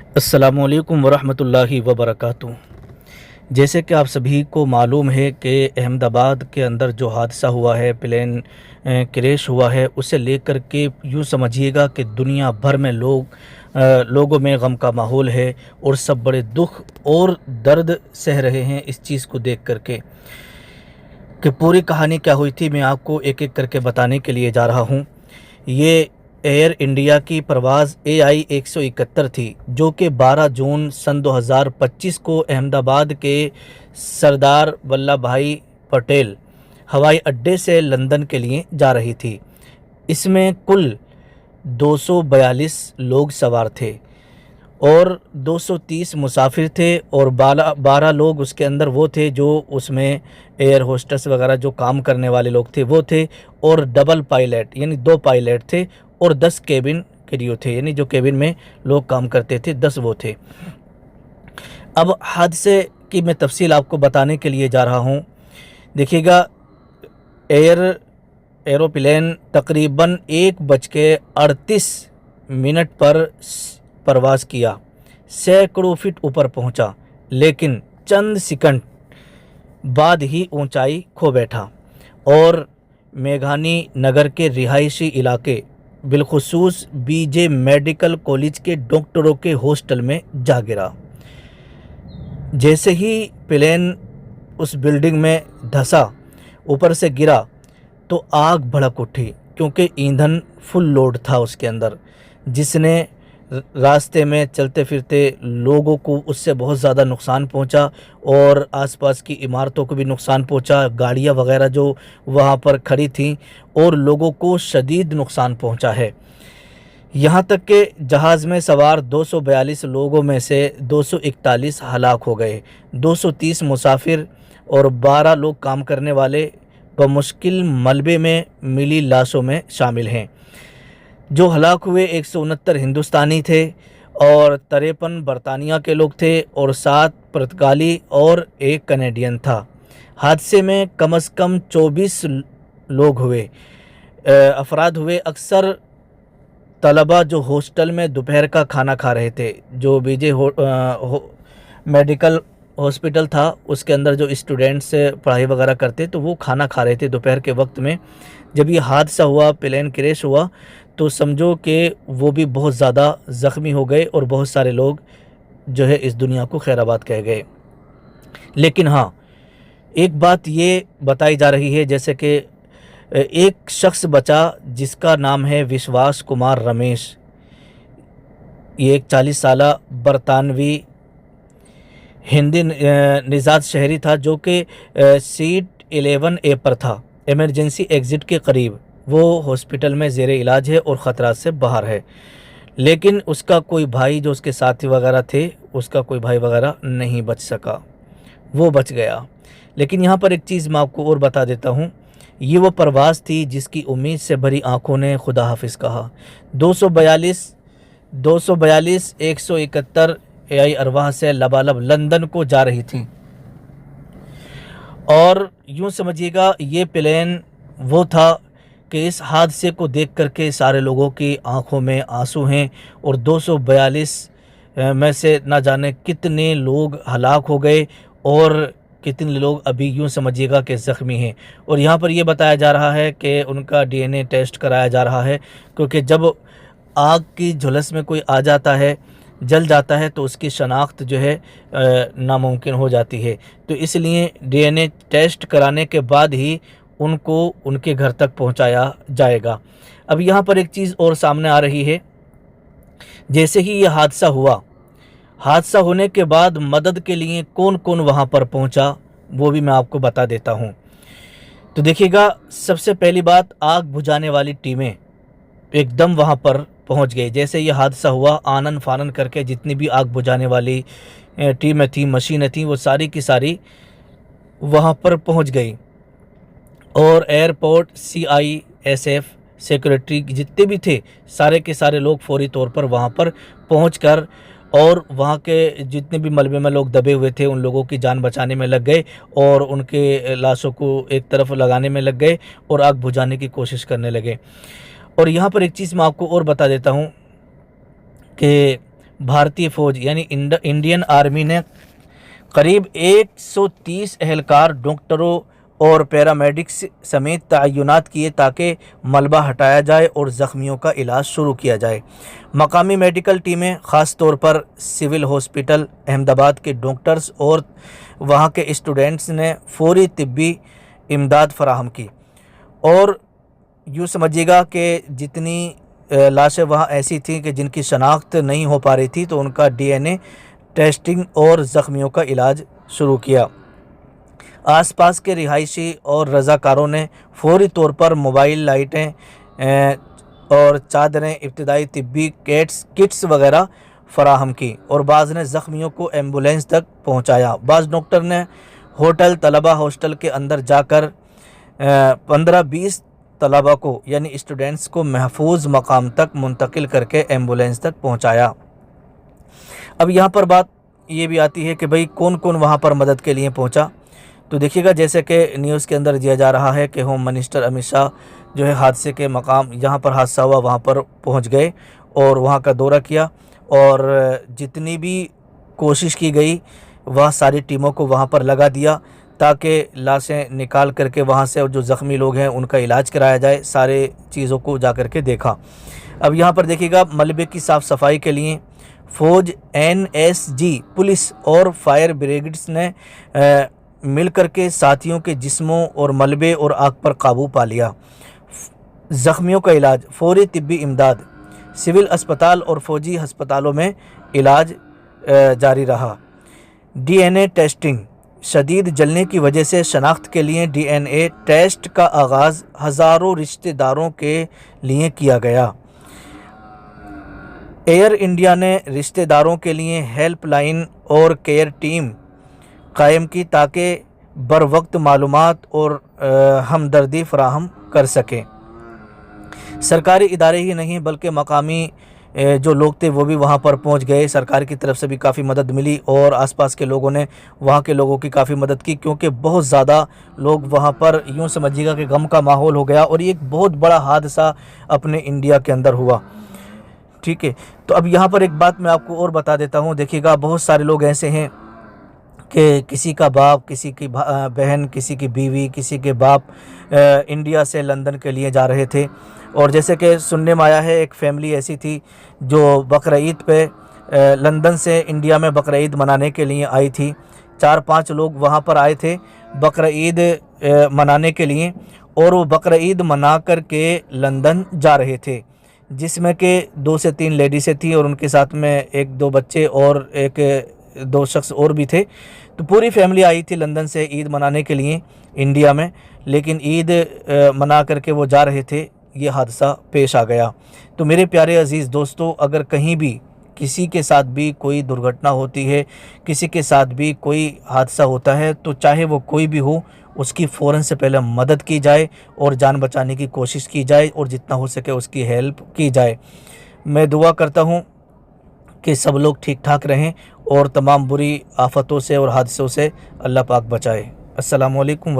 अस्सलामुअलैकुम वरहमतुल्लाहि वबरकातुहू। जैसे कि आप सभी को मालूम है कि अहमदाबाद के अंदर जो हादसा हुआ है, प्लेन क्रैश हुआ है, उसे लेकर के यूँ समझिएगा कि दुनिया भर में लोगों में गम का माहौल है और सब बड़े दुख और दर्द सह रहे हैं इस चीज़ को देख कर के। कि पूरी कहानी क्या हुई थी मैं आपको एक-एक करके बताने के लिए जा रहा हूँ। ये एयर इंडिया की परवाज़ AI 171 थी, जो कि 12 जून सन 2025 को अहमदाबाद के सरदार वल्लभ भाई पटेल हवाई अड्डे से लंदन के लिए जा रही थी। इसमें कुल 242 लोग सवार थे और 230 मुसाफिर थे और 12 लोग उसके अंदर वो थे जो उसमें एयर होस्टेस वगैरह जो काम करने वाले लोग थे वो थे, और डबल पायलट यानी 2 पायलट थे, और 10 केबिन क्रू थे, यानी जो केबिन में लोग काम करते थे 10 वो थे। अब हादसे की मैं तफसील आपको बताने के लिए जा रहा हूँ। देखिएगा, एरोप्लेन तकरीबन 1:38 पर परवाज़ किया, सैकड़ों फीट ऊपर पहुंचा, लेकिन चंद सेकंड बाद ही ऊंचाई खो बैठा और मेघानी नगर के रिहायशी इलाके, बिलखुसूस BJ मेडिकल कॉलेज के डॉक्टरों के हॉस्टल में जा गिरा। जैसे ही प्लेन उस बिल्डिंग में धंसा, ऊपर से गिरा, तो आग भड़क उठी, क्योंकि ईंधन फुल लोड था उसके अंदर, जिसने रास्ते में चलते फिरते लोगों को उससे बहुत ज़्यादा नुकसान पहुंचा और आसपास की इमारतों को भी नुकसान पहुंचा, गाड़ियां वगैरह जो वहां पर खड़ी थीं, और लोगों को शदीद नुकसान पहुंचा है। यहां तक कि जहाज़ में सवार 242 लोगों में से 241 हलाक हो गए। 230 मुसाफिर और 12 लोग काम करने वाले बमुश्किल मलबे में मिली लाशों में शामिल हैं। जो हलाक हुए 169 हिंदुस्तानी थे और 53 बरतानिया के लोग थे और 7 पुर्तगाली और 1 कनेडियन था। हादसे में कम से कम 24 लोग हुए, अफराद हुए। अक्सर तलबा जो हॉस्टल में दोपहर का खाना खा रहे थे, जो BJ मेडिकल हॉस्पिटल था उसके अंदर जो स्टूडेंट्स पढ़ाई वगैरह करते, तो वो खाना खा रहे थे दोपहर के वक्त में। जब ये हादसा हुआ, प्लेन क्रैश हुआ, तो समझो कि वो भी बहुत ज़्यादा ज़ख्मी हो गए और बहुत सारे लोग जो है इस दुनिया को खैराबाद कह गए। लेकिन हाँ, एक बात ये बताई जा रही है, जैसे कि एक शख्स बचा जिसका नाम है विश्वास कुमार रमेश। ये एक 40 साला बरतानवी हिंदी निजात शहरी था, जो कि सीट 11A पर था, इमरजेंसी एग्ज़िट के करीब। वो हॉस्पिटल में ज़ेरे इलाज है और ख़तरात से बाहर है। लेकिन उसका कोई भाई जो उसके साथी वगैरह थे, उसका कोई भाई वगैरह नहीं बच सका, वो बच गया। लेकिन यहाँ पर एक चीज़ मैं आपको और बता देता हूँ, ये वो परवाज़ थी जिसकी उम्मीद से भरी आँखों ने खुदा हाफिज़ कहा। 242 171 AI अरवाह से लबालब लंदन को जा रही थी। और यूँ समझिएगा, ये प्लेन वो था कि इस हादसे को देख करके सारे लोगों की आंखों में आंसू हैं, और 242 में से ना जाने कितने लोग हलाक हो गए और कितने लोग अभी यूँ समझिएगा कि ज़ख्मी हैं। और यहाँ पर ये बताया जा रहा है कि उनका DNA टेस्ट कराया जा रहा है, क्योंकि जब आग की झुलस में कोई आ जाता है, जल जाता है, तो उसकी शनाख्त जो है नामुमकिन हो जाती है। तो इसलिए DNA टेस्ट कराने के बाद ही उनको उनके घर तक पहुंचाया जाएगा। अब यहाँ पर एक चीज़ और सामने आ रही है, जैसे ही ये हादसा हुआ, हादसा होने के बाद मदद के लिए कौन कौन वहाँ पर पहुँचा, वो भी मैं आपको बता देता हूँ। तो देखिएगा, सबसे पहली बात, आग बुझाने वाली टीमें एकदम वहाँ पर पहुँच गई। जैसे ये हादसा हुआ, आनन फानन करके जितनी भी आग बुझाने वाली टीमें थी, मशीनें थी, वो सारी की सारी वहाँ पर पहुँच गई। और एयरपोर्ट, CISF, सिक्योरिटी जितने भी थे, सारे के सारे लोग फौरी तौर पर वहाँ पर पहुँचकर और वहाँ के जितने भी मलबे में लोग दबे हुए थे उन लोगों की जान बचाने में लग गए और उनके लाशों को एक तरफ लगाने में लग गए और आग बुझाने की कोशिश करने लगे। और यहाँ पर एक चीज़ मैं आपको और बता देता हूँ कि भारतीय फ़ौज यानी इंडियन आर्मी ने करीब 130 एहलकार, डॉक्टरों और पैरामेडिक्स समेत तैनात किए ताकि मलबा हटाया जाए और ज़ख्मियों का इलाज शुरू किया जाए। मकामी मेडिकल टीमें, ख़ास तौर पर सिविल हॉस्पिटल अहमदाबाद के डॉक्टर्स और वहाँ के स्टूडेंट्स ने फौरी तिब्बी इमदाद फराहम की। और यूँ समझिएगा कि जितनी लाशें वहाँ ऐसी थीं कि जिनकी शनाख्त नहीं हो पा रही थी, तो उनका डीएनए टेस्टिंग और ज़ख्मियों का इलाज शुरू किया। आसपास के रिहायशी और रज़ाकारों ने फौरी तौर पर मोबाइल लाइटें और चादरें, इब्तिदाई तिब्बी किट्स वगैरह फराहम की और बाज़ ने ज़ख्मियों को एम्बुलेंस तक पहुंचाया। बाज़ डॉक्टर ने होटल, तलबा हॉस्टल के अंदर जाकर 15-20 तलबा को यानी स्टूडेंट्स को महफूज मकाम तक मुंतकिल करके एम्बुलेंस तक पहुंचाया। अब यहाँ पर बात ये भी आती है कि भाई कौन कौन वहाँ पर मदद के लिए पहुँचा। तो देखिएगा, जैसे कि न्यूज़ के अंदर दिया जा रहा है कि होम मिनिस्टर अमित शाह जो है हादसे के मकाम, जहाँ पर हादसा हुआ वहाँ पर पहुँच गए और वहाँ का दौरा किया और जितनी भी कोशिश की गई वह सारी टीमों को वहाँ पर लगा दिया ताकि लाशें निकाल करके वहाँ से और जो ज़ख्मी लोग हैं उनका इलाज कराया जाए। सारे चीज़ों को जा कर के देखा। अब यहाँ पर देखिएगा, मलबे की साफ़ सफाई के लिए फ़ौज, एनएसजी, पुलिस और फायर ब्रिगेड्स ने मिलकर के साथियों के जिस्मों और मलबे और आग पर काबू पा लिया। ज़ख्मियों का इलाज, फौरी तिब्बी इमदाद, सिविल अस्पताल और फौजी अस्पतालों में इलाज जारी रहा। डीएनए टेस्टिंग, शदीद जलने की वजह से शनाख्त के लिए डीएनए टेस्ट का आगाज़ हज़ारों रिश्तेदारों के लिए किया गया। एयर इंडिया ने रिश्तेदारों के लिए हेल्पलाइन और केयर टीम कायम की ताकि बर वक्त मालूमात और हमदर्दी फराहम कर सकें। सरकारी इदारे ही नहीं बल्कि मकामी जो लोग थे वो भी वहाँ पर पहुँच गए। सरकार की तरफ से भी काफ़ी मदद मिली और आसपास के लोगों ने वहाँ के लोगों की काफ़ी मदद की, क्योंकि बहुत ज़्यादा लोग वहाँ पर, यूँ समझिएगा कि गम का माहौल हो गया और ये एक बहुत बड़ा हादसा अपने इंडिया के अंदर हुआ। ठीक है, तो अब यहाँ पर एक बात मैं आपको और बता देता हूँ। देखिएगा, बहुत सारे लोग ऐसे हैं कि किसी का बाप, किसी की बहन, किसी की बीवी, किसी के बाप इंडिया से लंदन के लिए जा रहे थे और जैसे कि सुनने में आया है एक फैमिली ऐसी थी जो बकर ईद पे लंदन से इंडिया में बकर ईद मनाने के लिए आई थी। 4-5 लोग वहाँ पर आए थे बकर ईद मनाने के लिए और वो बकर ईद मना कर के लंदन जा रहे थे, जिसमें कि 2 से 3 लेडीज़ें थी और उनके साथ में 1-2 बच्चे और 1-2 शख्स और भी थे। तो पूरी फैमिली आई थी लंदन से ईद मनाने के लिए इंडिया में, लेकिन ईद मना करके वो जा रहे थे, ये हादसा पेश आ गया। तो मेरे प्यारे अज़ीज़ दोस्तों, अगर कहीं भी किसी के साथ भी कोई दुर्घटना होती है, किसी के साथ भी कोई हादसा होता है, तो चाहे वो कोई भी हो, उसकी फ़ौरन से पहले मदद की जाए और जान बचाने की कोशिश की जाए और जितना हो सके उसकी हेल्प की जाए। मैं दुआ करता हूँ कि सब लोग ठीक ठाक रहें और तमाम बुरी आफतों से और हादसों से अल्लाह पाक बचाए। अस्सलामु अलैकुम।